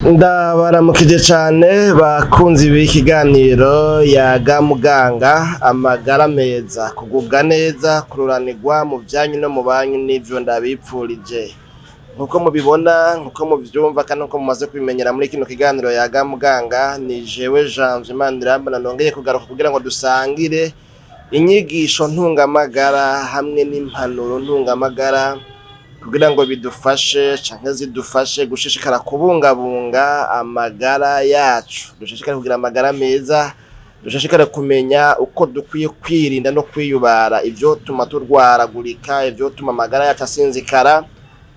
Ndabaramukije cane bakunzi b'ikiganiro yaga muganga amagara meza kugubwa neza kururanirwa mu vyanyu no mu banyu n'ivyo ndabipfurije nkuko mubibona nkuko muvyumva kandi nkuko mumaze kubimenyera muri kino kiganiro yaga muganga ni jewe Janvier Manirambona nongeye kugaruka kugira ngo dusangire inyigisho ntungamagara hamwe n'impanuro ntungamagara kugira ngo bidufashe canke zidufashe gushishikara kubungabunga amagara yacu dushishikare kugira amagara meza dushishikare kumenya uko dukwiye kwirinda no kwiyubara ivyo tuma turwaragurika ivyo tuma amagara yacu asinzikara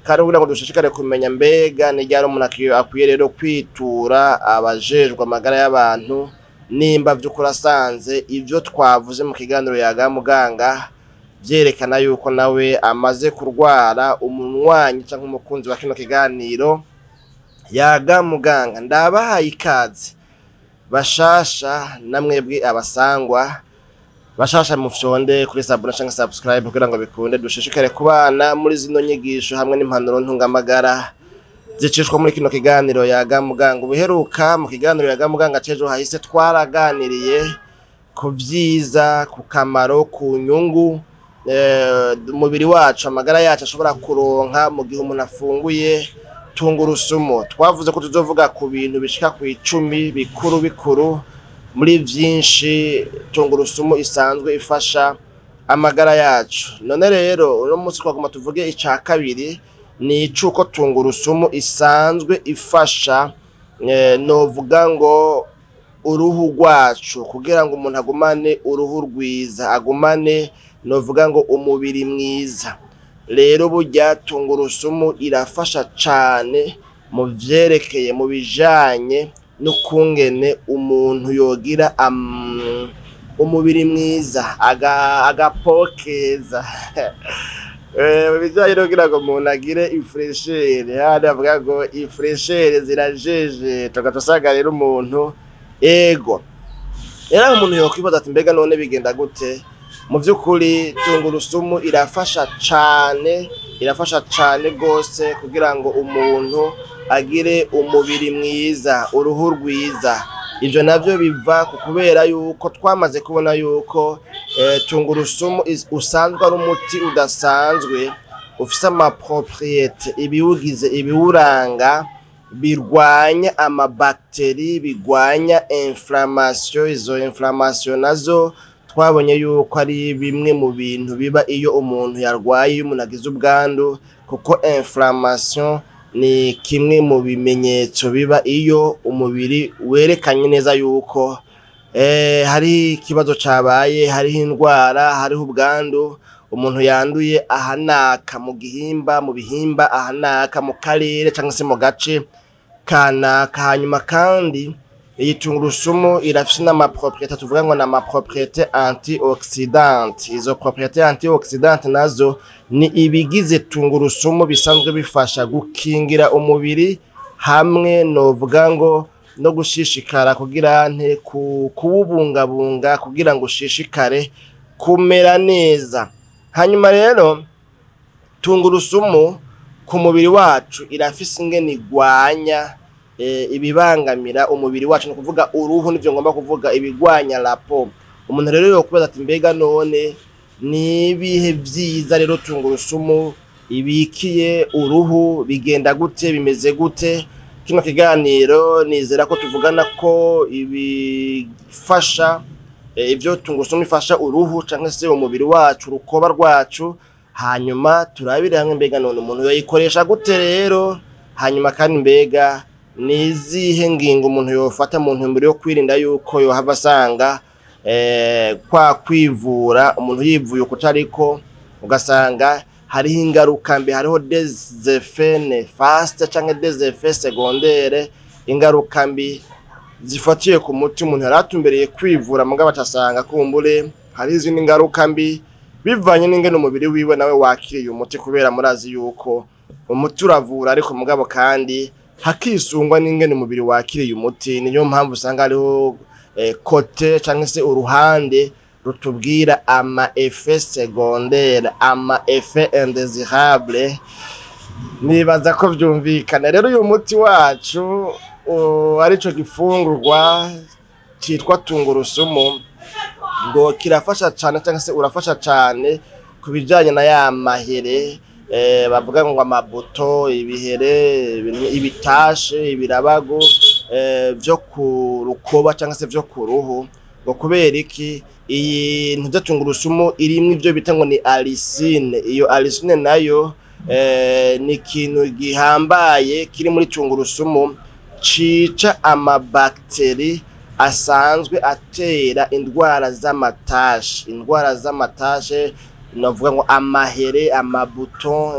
kandi kugira ngo dushishikare kumenya mbega ni ryari umuntu akwiye rero kwitura abajejwe amagara y'abantu nimba vy'ukuri asanze ivyo twavuze mu kiganiro yaga muganga vyerekana yuko nawe amaze kurwara umunwanyi canke umukunzi wa kino kiganiro yaga muganga ndabahaye ikaze bashasha namwebwe abasangwa bashasha mufyonde kuri sabuna canke subscribe kugira ngo bikunde dushishikare kubana muri zino nyigisho hamwe n'impanuro ntungamagara zicishwa muri kino kiganiro yaga muganga ubuheruka mu kiganiro yaga muganga cejo hahise twaraganiriye ku vyiza ku kamaro ku nyungu umubiri wacu amagara yacu ashobora kuronka mu gihe umuntu afunguye tungurusumu twavuze ko tuzovuga ku bintu bishika ku 10 bikuru muri vyinshi tungurusumu isanzwe ifasha amagara yacu none rero uno munsi twaguma tuvuge ica kabiri ni icuko tungurusumu isanzwe ifasha novuga ngo uruhu rwacu kugira ngo umuntu agumane uruhu rwiza agumane novuga ngo umubiri mwiza rero burya tungurusumu irafasha cane mu vyerekeye mu bijanye no kungene umuntu yogira umubiri mwiza agapokeza bijanye no kugira ngo umuntu agire ifreshere hano avuga ngo ifreshere zirajeje tugatusanga rero umuntu ego era umuntu yokwibaza ati mbega none bigenda gute mu vy'ukuri tungurusumu irafasha cane gose kugira ngo umuntu agire umubiri mwiza uruhu rwiza ivyo navyo biva kubera yuko twamaze kubona yuko tungurusumu usanzwe ari umuti udasanzwe ufise amapropriete ibiwugize ibiwuranga birwanya amabakteri bigwanya inflammation izo inflammation nazo twabonye yuko ari bimwe mu bintu biba iyo umuntu yarwaye iyo umuntu agize ubwandu kuko inflammation ni kimwe mu bimenyetso biba iyo umubiri werekanye neza yuko hari ikibazo cabaye hariho indwara hariho ubwandu umuntu yanduye ahanaka mu bihimba ahanaka mu karere cyangwa se mu gace kanaka hanyuma kandi iyi tungurusumu irafise n'amapropriete tuvuga ngo n'amapropriete antioxidante izo propriete antioxidante nazo ni ibigize tungurusumu bisanzwe bifasha gukingira umubiri hamwe novuga ngo no gushishikara kugira nte kuwubungabunga kugira ngo ushishikare kumera neza hanyuma rero tungurusumu ku mubiri wacu irafise ingene igwanya ibibangamira umubiri wacu no kuvuga uruhu nivyo ngomba kuvuga ibigwanya lapo umuntu rero yokubaza ati mbega none ni bihe vyiza rero tungurusumu ibikiye uruhu bigenda gute bimeze gute kino kiganiro nizera ko tuvugana ko ibifasha ivyo tungurusumu ifasha uruhu canke se umubiri wacu urukoba rwacu hanyuma turabire hamwe mbega none umuntu yoyikoresha gute rero hanyuma kandi mbega nizihe ngingo umuntu yofata mu ntumbero yo kwirinda yuko yohava asanga kwa kwivura umuntu yivuye kutariko ugasanga hariho ingaruka mbi hariho des effets néfastes canke des effets secondaires ingaruka mbi zifatiye ku muti umuntu yaratumbereye kwivura mugabo atasanga kumbure hari izindi ngaruka mbi bivanye n'ingene umubiri wiwe nawe wakiriye umuti kubera murazi yuko umuti uravura ariko mugabo kandi hakisungwa n'ingene umubiri wakiriye umuti niyo mpamvu usanga hariho kote canke se uruhande rutubwira ama effets secondaires ama effets indésirables nibaza ko vyumvikana rero uyu muti wacu arico gifungurwa citwa tungurusumu ngo kirafasha cane cyangwa se urafasha cane kubijanye na ya mahere bavuga ngo amabuto, ibihere, ibitashe, ibirabago vyo ku rukoba cyangwa se vyo ku ruhu. Ngo kubera iki iyi ntudatungurusumu irimwe ivyo bita ngo ni alicine. Iyo alicine nayo ni ikintu gihambaye kiri muri tungurusumu cica amabakteri asanzwe atera indwara z'amatashe navuga ngo amahere, amabuto,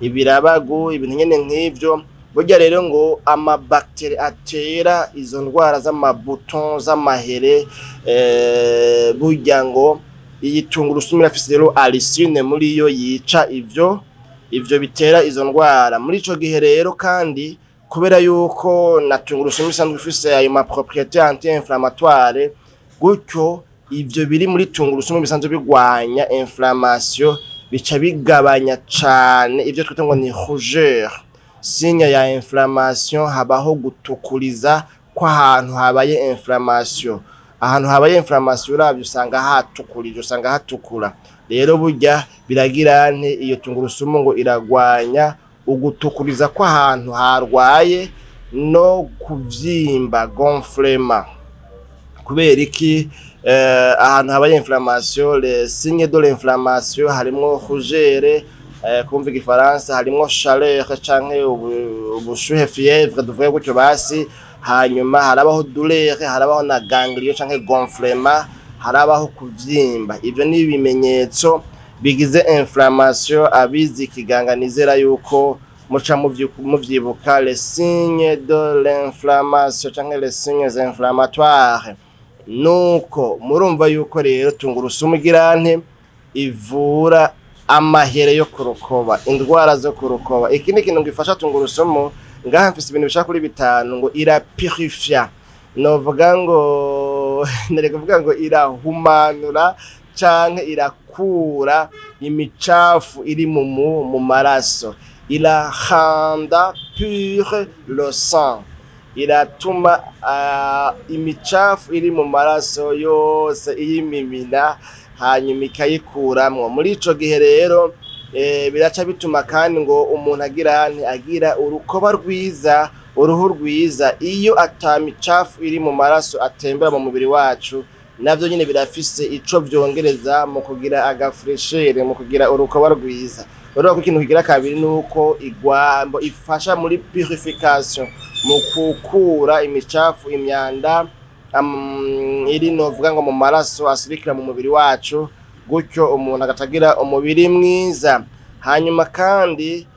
ibirabago, ibintu nyene nk'ivyo. Burya rero ngo amabakteri atera izo ndwara z'amabuto, z'amahere, burya ngo iyi tungurusumu irafise rero alicine muri yo yica ivyo bitera izo ndwara. Muri ico gihe rero kandi kubera yuko na tungurusumu isanzwe ifise ayo ma propriété anti-inflammatoire, gutyo ivyo biri muri tungurusumu bisanzwe bigwanya inflammation, bica bigabanya cane ivyo twita ngo ni rougeur. Sinya ya inflammation habaho gutukuriza kw'ahantu habaye inflammation. Ahantu habaye inflammation uravye usanga hatukurije, usanga hatukura. Rero burya biragira nte iyo tungurusumu ngo iragwanya ugutukuriza kw'ahantu harwaye no kuvyimba, gonflement. Kubera iki ahantu habaye inflammation, les signes de l'inflammation harimwo rougeur, kumva igifaransa harimwo chaleur canke ubushuhe, fièvre duvuye gutyo basi. Hanyuma harabaho douleur, harabaho na ganglion canke gonflement, harabaho kuvyimba. Ivyo ni ibimenyetso bigize inflammation. Abizi kiganga nizera yuko muca muvyibuka les signes de l'inflammation canke les signes inflammatoires. Nuko murumva yuko rero tungurusumu igirante ivura amahere yo kurukoba, indwara zo kurukoba. Ikindi kintu gifasha tungurusumu, ngaha mfise ibintu bishaka kuri 5 ngo irapurifia, novuga ngo kuvuga ngo irahumanura canke irakura imicafu iri mu maraso, irahanda pure le sang, iratuma imicafu iri mu maraso yose iyimimina hanyuma ikayikuramwo. Muri ico gihe rero biraca bituma kandi ngo umuntu agira urukoba rwiza, uruhu rwiza. Iyo atamicafu iri mu maraso atembera mu mubiri wacu, navyo nyine birafise ico vyongereza mu kugira agafreshere, mu kugira urukoba rwiza. Rero ko ikintu kigira kabiri nuko igwambo ifasha muri purification, mu kukura imicafu, imyanda iri novuga ngo mu maraso asirikira mu mubiri wacu, gutyo umuntu agatagira umubiri mwiza. Hanyuma kandi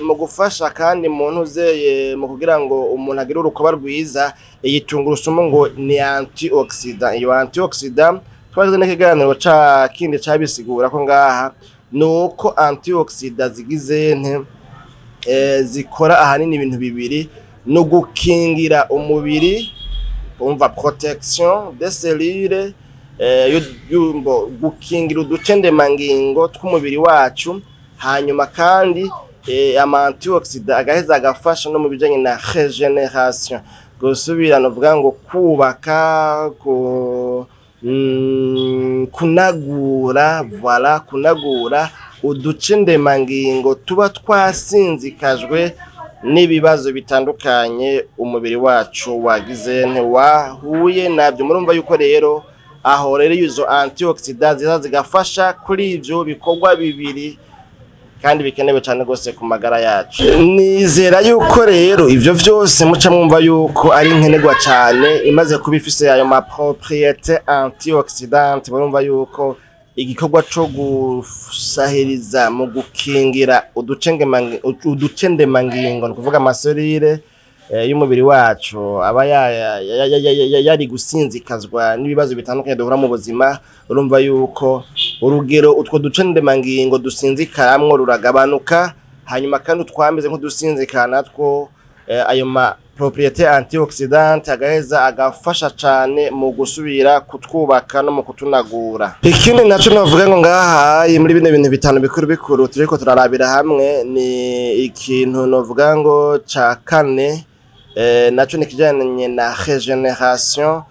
mu gufasha kandi umuntu uzeye mu kugira ngo umuntu agire urukoba rwiza, iyi tungurusumu ngo ni antioxidant. Iyo antioxidant twaje n'ikiganiro kindi cabisigura ko ngaha nuko antioxidant zigize zikora ahanini ibintu bibiri: no gukingira umubiri, umva protection des cellules, gukingira uducendemangingo tw'umubiri wacu. Hanyuma kandi ama antioxidant agaheza agafasha no mu bijanye na regeneration, gusubira novuga ngo kubaka, kunagura, voilà, kunagura uducendemangingo tuba twasinzikajwe n'ibibazo bitandukanye umubiri wacu wagize wahuye nabyo. Murumva yuko rero aho rero izo antioxidants zigafasha kuri ivyo bikorwa bibiri kandi bikenewe cyane gose ku magara yacu. Nizera yuko rero ivyo vyose muca mwumva yuko ari nkenerwa cyane, imaze kubifise ayo ma propriété antioxidant. Murumva yuko igikorwa cyo gusahiriza mu gukingira uducendemangingo, no kuvuga amaserire y'umubiri wacu aba yari gusinzikazwa n'ibibazo bitandukanye duhura mu buzima. Urumva yuko urugero utwo ducendemangingo dusinzikaramwo ruragabanuka, hanyuma kandi utwameze nk'udusinzikana natwo ayo ma propriété antioxidant agaheza agafasha cyane mu gusubira kutwubaka no mu kutunagura. Ikindi naco novuga ngo ngaha muri bine bintu bitanu bikuru turiko turarabira hamwe, ni ikintu novuga ngo ca kane naco nikijanye na regeneration,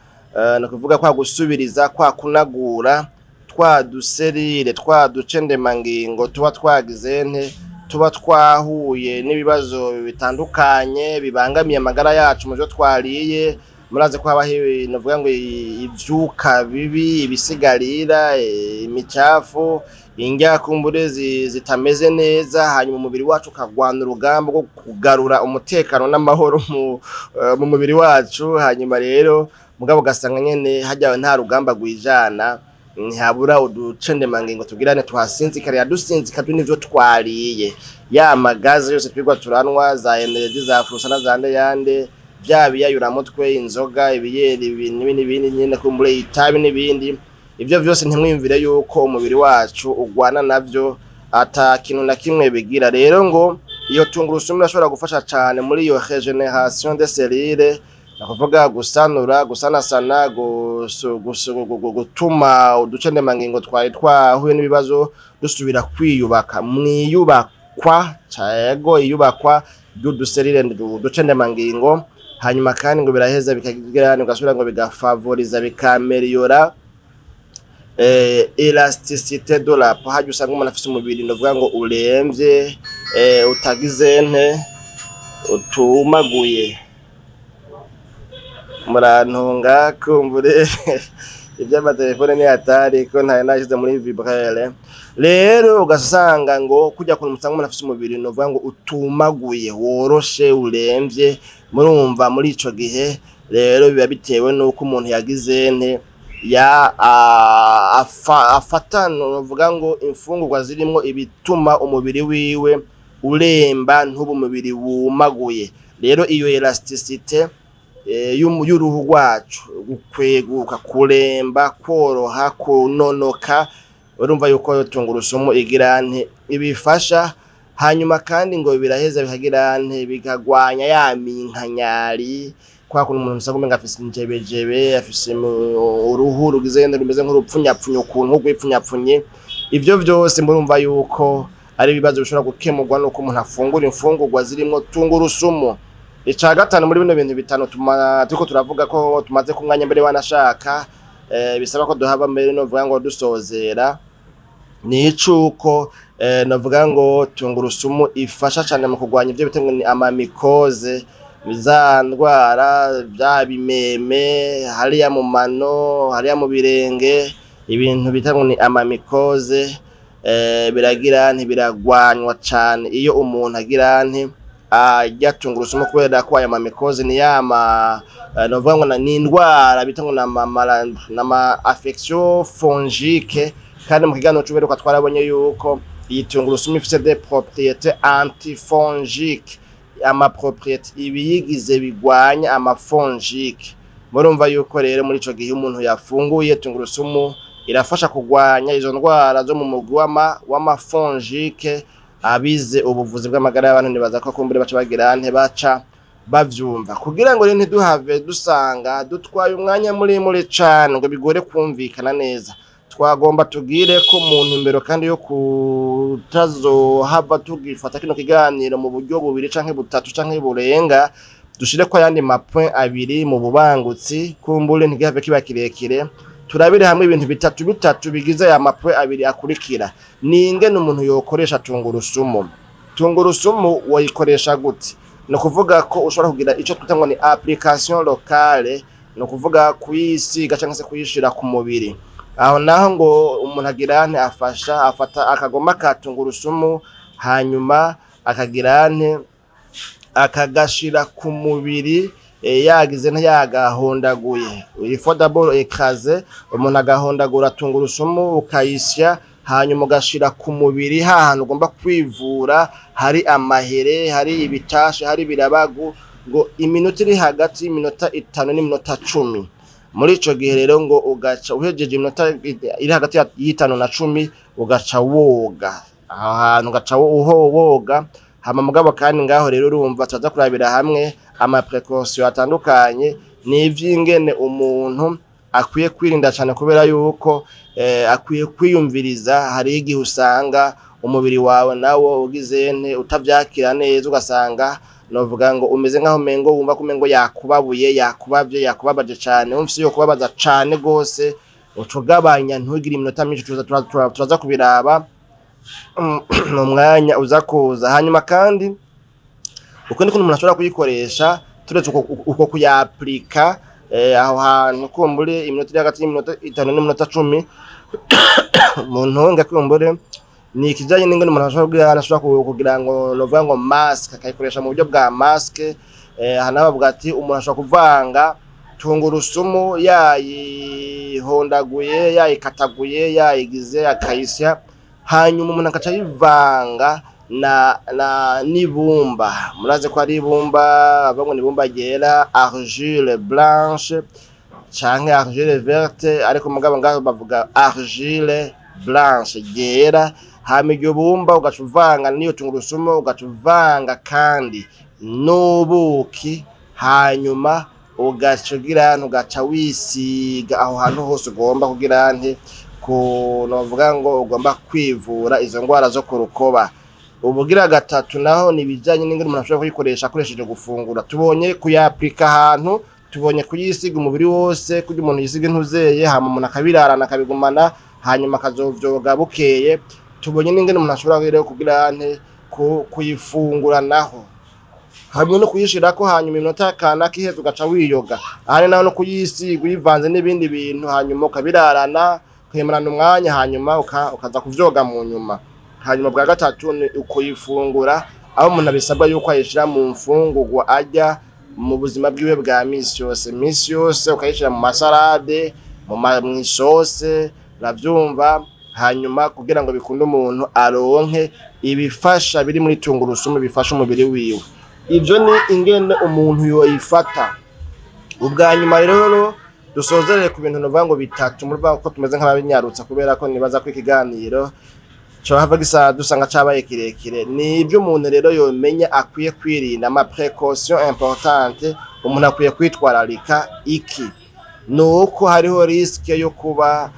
no kuvuga kwa gusubiriza kwa kunagura twa duserire twa ducendemangingo tuba twagizente tuba twahuye n'ibibazo bitandukanye bibangamiye amagara yacu mu byo twariye. Muraze ko haba novuga ngo ivyuka bibi, ibisigarira, imicafu, indya kumbure zitameze neza, hanyuma umubiri wacu ukagwana urugamba rwo kugarura umutekano n'amahoro mu mubiri wacu. Hanyuma rero mugabo gasanga nyene hajyawe nta rugamba gwijana, ntihabura uducendemangingo tugirane tuhasinzikarira dusinzikajwe n'ivyo twariye, ya magazi yose twigwa turanwa, za energy, za frusana, zande yande, bya biyayuramutwe, inzoga, ibiyeri, n'ibindi nyene kumbure itabi n'ibindi. Ivyo vyose ntimwiyumvire yuko umubiri wacu ugwana navyo ata kintu na kimwe bigira. Rero ngo iyo tungurusumu irashobora gufasha cane muri iyo regeneration des cellules, nakuvuga gusanura, gusanasana, gutuma uducendemangingo twari twahuye n'ibibazo dusubira kwiyubaka. Mwiyubakwa cego iyubakwa ry'uduserire uducendemangingo, hanyuma kandi ngo biraheza bikagira ugasubira ngo bigafavoriza bikameliora elasticité de la peau. Hajya usanga umuntu afise umubiri ndavuga ngo uremvye, utagizente, utumaguye. Murantunga kumbure iby'amatelefone ni hatari ko ntaye nashize muri vibrere. Rero ugasanga ngo kujya ku musanga umuntu afise umubiri ndavuga ngo utumaguye, woroshe, uremvye. Murumva muri ico gihe rero biba bitewe nuko umuntu yagizente afata novuga ngo imfungurwa zirimo ibituma umubiri wiwe uremba ntubu umubiri wumaguye. Rero iyo elasticité y'uruhu rwacu, gukweguka, kuremba, koroha, kunonoka, urumva yuko tungurusumu igirante ibifasha. Hanyuma kandi ngo biraheza bikagirante bikagwanya ya minkanyari, kwa kuntu umuntu usanga umenga afise injebejebe, afise uruhu rugizende rumeze nk'urupfunyapfunye, ukuntu rwipfunyapfunye. Ivyo vyose murumva yuko ari ibibazo bishobora gukemurwa nuko umuntu afungura imfungurwa zirimo tungurusumu. Ica gatanu muri bino bintu bitanu turiko turavuga ko tumaze ku mwanya mbere wanashaka, bisaba ko duhaba mbere novuga ngo dusozera, ni icuko novuga ngo tungurusumu ifasha cyane mu kugwanya ivyo bita ngo ni amamikoze, za ndwara bya bimeme, hariya mu mano, hariya mu birenge, ibintu bita ngo ni amamikoze. Biragira ntibiragwanywa cyane iyo umuntu agira ajya tungurusumu, kubera ko aya mamikoze ni novuga ngo ni indwara bita ngo na affection fongique. Kandi mu kiganiro cy'uberuka twarabonye yuko iyi tungurusumu ifite des propriétés antifongiques, amapropriété ibiyigize bigwanya amafongique. Murumva yuko rero muri ico gihe umuntu yafunguye tungurusumu irafasha kugwanya izo ndwara zo mu mugwi w'amafongique. Abize ubuvuzi bw'amagara y'abantu nibaza ko kumbure baca bagirante baca bavyumva, kugira ngo rero ntiduhave dusanga dutwaye umwanya muri cane ngo bigore kumvikana neza. Twagomba tugire ko mu ntumbero kandi yo kutazohava tugifata kino kiganiro mu buryo bubiri canke butatu canke burenga, dushire ko yandi mapoint abiri mu bubangutsi, kumbure ntigihave kiba kirekire. Turabire hamwe ibintu bitatu bigize ya mapoint abiri akurikira. Ni ingene umuntu yokoresha tungurusumu. Tungurusumu wayikoresha gute? No kuvuga ko ushobora kugira ico twita ngo ni application locale, no kuvuga kuyisiga canke se kuyishira ku mubiri. Aho naho ngo umuntu agirane afata akagoma ka tungurusumu, hanyuma akagirane akagashira ku mubiri, yagize ntiyagahondaguye. Il faut d'abord écraser, umuntu agahondagura tungurusumu ukayisya, hanyuma ugashira ku mubiri hahantu ugomba kwivura, hari amahere, hari ibitashe, hari birabagu, ngo iminota iri hagati y'iminota 5 n'iminota 10. Muri ico gihe rero ngo ugaca uhejeje iminota iri hagati ya 5 na 10 ugaca woga. Aho hantu ugaca woga. Hama mugabo kandi ngaho rero urumva tuza kurabira hamwe ama précaution atandukanye n'ivyingene umuntu akwiye kwirinda cyane, kubera yuko akwiye kwiyumviriza. Hari igihe usanga umubiri wawe nawo ugizente utavyakira neza, ugasanga novuga ngo umeze nkaho mengo wumva ko mengo yakubabuye yakubavye yakubabaje cyane umfise yo kubabaza cyane gose ucugabanya ntugire iminota myinshi turaza kubiraba mu mwanya uza kuza. Hanyuma kandi uko niko umuntu ashobora kuyikoresha turetse uko kuyaplika aho hantu kumbure iminota iri hagati y'iminota 5 n'iminota 10 umuntu ngakumbure ni ikijanye n'ingene umuntu ashobora kugira ngo novuga ngo mask akayikoresha mu buryo bwa mask. Hanabavuga ati umuntu ashobora kuvanga tungurusumu yayihondaguye yayikataguye yayigize akayisya hanyuma umuntu akaca yivanga na nibumba. Muraze ko ari ibumba abango nibumba ryera argile blanche canke argile verte ariko mugabo ngaho bavuga argile blanche ryera. Hama iryo bumba ugacuvanga niyo tungurusumu ugacuvanga kandi n'ubuki hanyuma ugacugira ugaca wisiga aho hantu hose ugomba kugira nte ko novuga ngo ugomba kwivura izo ngwara zo kurukoba. Ubugira gatatu naho nibijanye n'ingene umuntu ashobora kuyikoresha akoresheje gufungura. Tubonye kuyaplika ahantu, tubonye kuyisiga umubiri wose kugira umuntu yisige ntuzeye hama umuntu akabirarana akabigumana hanyuma akazovyoga bukeye. Tubonye n'ingene umuntu ashobora kugira nte kuyifungura naho hamwe no kuyishirako hanyuma iminota kanaka iheze ugaca wiyoga. Ahane naho no kuyisiga uyivanze n'ibindi bintu hanyuma ukabirarana kwemerana umwanya hanyuma ukaza kuvyoga mu nyuma. Hanyuma bwa gatatu ni ukuyifungura aho umuntu abisabwa yuko ayishira mu mfungurwa ajya mu buzima bwiwe bwa misi yose ukayishira mu masalade mu isose ravyumva hanyuma kugira ngo bikunde umuntu aronke ibifasha biri muri tungurusumu bifasha umubiri wiwe. Ivyo ni ingene umuntu yoyifata. Ubwa nyuma rero dusozerere ku bintu novuga ngo bitatu murva ko tumeze nk'ababinyarutsa kubera ko nibaza ko ikiganiro cyo hava gisa dusanga cabaye kirekire. Ni ibyo umuntu rero yomenya akwiye kwirinda ama précaution importante umuntu akwiye kwitwararika iki nuko hariho riske yo kuba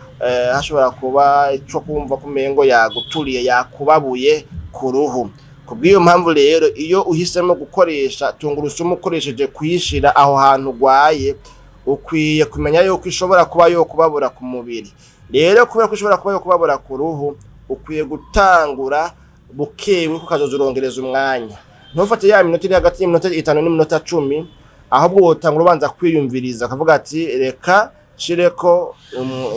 hashobora kuba ico kumva kumengo yaguturiye yakubabuye ku ruhu. Kubwiyo mpamvu rero iyo uhisemo gukoresha tungurusumu ukoresheje kuyishira aho hantu gwaye ukwiye kumenya yuko ishobora kuba yo kubabura ku mubiri. Rero kubera ko ishobora kuba yo kubabura ku ruhu ukwiye gutangura bukewe kukazozurongereza umwanya. Ntufate ya minota iri hagati y'iminota 5 n'iminota 10 ahubwo wotangura ubanza kwiyumviriza akavuga ati reka shireko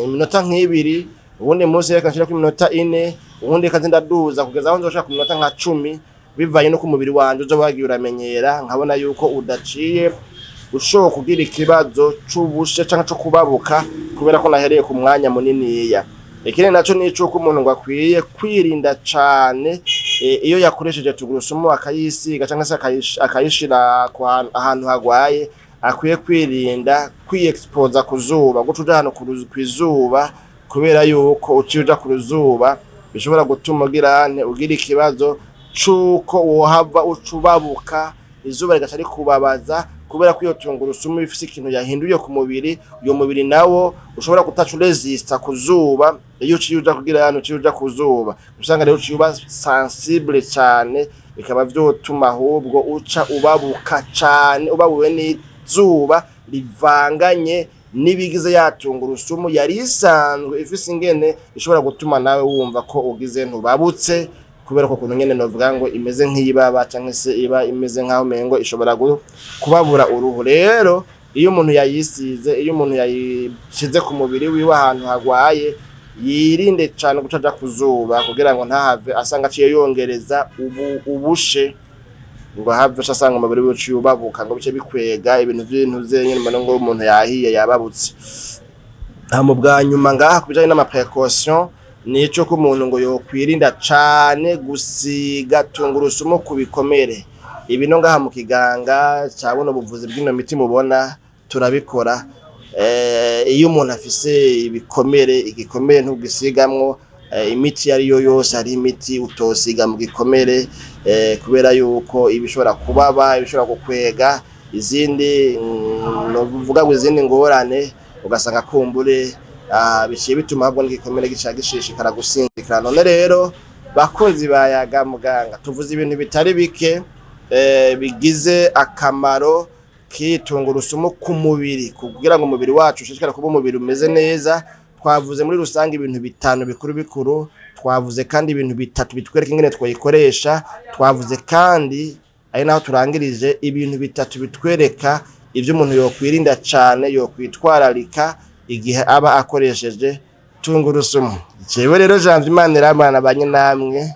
iminota nk'ibiri ubundi munsi reka shireko iminota 4 ubundi kazinda duza kugeza aho nzoshaka ku minota nka 10 bivanye no ku mubiri wanje uzo bagiye uramenyera nkabona yuko udaciye ushobora kugira ikibazo c'ubushe canke co kubabuka kubera ko nahereye ku mwanya muniniya. Ikindi naco nico ko umuntu ngo akwiye kwirinda cane iyo yakoresheje tungurusumu akayisiga canke se akayishira ahantu hagwaye akwiye kwirinda kwiexposa ku zuba gucuja hano kwizuba kubera yuko uciuja ku zuba bishobora gutuma ugira ikibazo cuko wohava ucubabuka izuba rigacari kubabaza kubera ko iyo tungurusumu ifise ikintu yahinduye ku mubiri. Uyo mubiri nawo ushobora kutacu resista kuzuba iyo uciuja kugira hano uciuja kuzuba usanga rero uciuba sensible cyane bikaba vyotuma ahubwo uca ubabuka cyane ubabuwe n'izuba rivanganye nibigize ya tungurusumu yari isanzwe ifise ingene ishobora gutuma nawe wumva ko ugize ntubabutse kubera ko kuntu nyene novuga ngo imeze nk'ibaba canke se iba imeze nkaho mengo ishobora kubabura uruhu. Rero iyo umuntu yayisize iyo umuntu yayishize ku mubiri wiwe ahantu hagwaye yirinde cyane gucaja kuzuba kugira ngo ntahave asanga aciye yongereza ubushe ngo have asanga umubiri wiwe ubabuka ngo bice bikwega ibintu by'intu zenyine mbona ngo umuntu yahiye yababutse. Mu bwa nyuma ngaha kubijanye n'ama précaution nico ko umuntu ngo yokwirinda cane gusiga tungurusumu ku bikomere. Ibino ngaha mu kiganga cyabona ubuvuzi bw'ino miti mubona turabikora. Iyo umuntu afise ibikomere igikomere ntugisigamwo imiti yari yo yose ari imiti utosiga mu gikomere kubera yuko ibishobora kubaba ibishobora gukwega izindi no vuga ngo izindi ngorane ugasanga kumbure biciye bituma habwo n'igikomere gishishikara gusinzikana. None rero bakunzi bayaga muganga tuvuze ibintu bitari bike bigize akamaro k'itungurusumu ku mubiri kugira ngo umubiri wacu ushishikare kuba umubiri umeze neza. Twavuze muri rusange ibintu bitanu bikuru bikuru, twavuze kandi ibintu bitatu bitwereka ingene twayikoresha, twavuze kandi ari naho turangirije ibintu bitatu bitwereka ivyo umuntu yokwirinda cane yokwitwararika igihe aba akoresheje tungurusumu. Jewe rero Janvier Manirambona banye namwe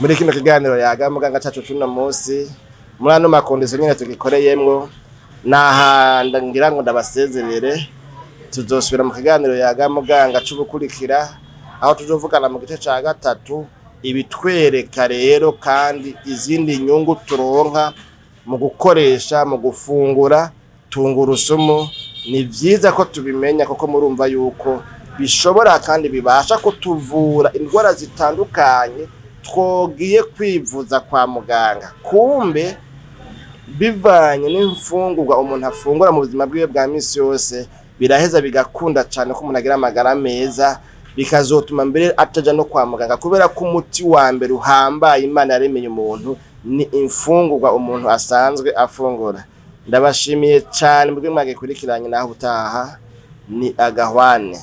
muri kino kiganiro Yaga Muganga cacu cuno munsi muri ano makondisiyo nyene tugikoreyemwo, nahanda ngira ngo ndabasezerere. Tuzosubira mu kiganiro Yaga Muganga c'ubukurikira aho tuzovugana mu gice ca gatatu ibitwereka rero kandi izindi nyungu turonka mu gukoresha mu gufungura tungurusumu. Ni vyiza ko tubimenya kuko murumva yuko bishobora kandi bibasha kutuvura indwara zitandukanye twogiye kwivuza kwa muganga. Kumbe bivanye n'imfungurwa umuntu afungura mu buzima bwiwe bwa misi yose biraheza bigakunda cyane ko umuntu agira amagara meza, bikazotuma mbere ataja no kwa muganga kubera ko umuti wa mbere uhambaye Imana yaremeye umuntu ni imfungurwa umuntu asanzwe afungura. Ndabashimiye cyane mbwe mwagikurikiranye naho utaha ni Agahwane.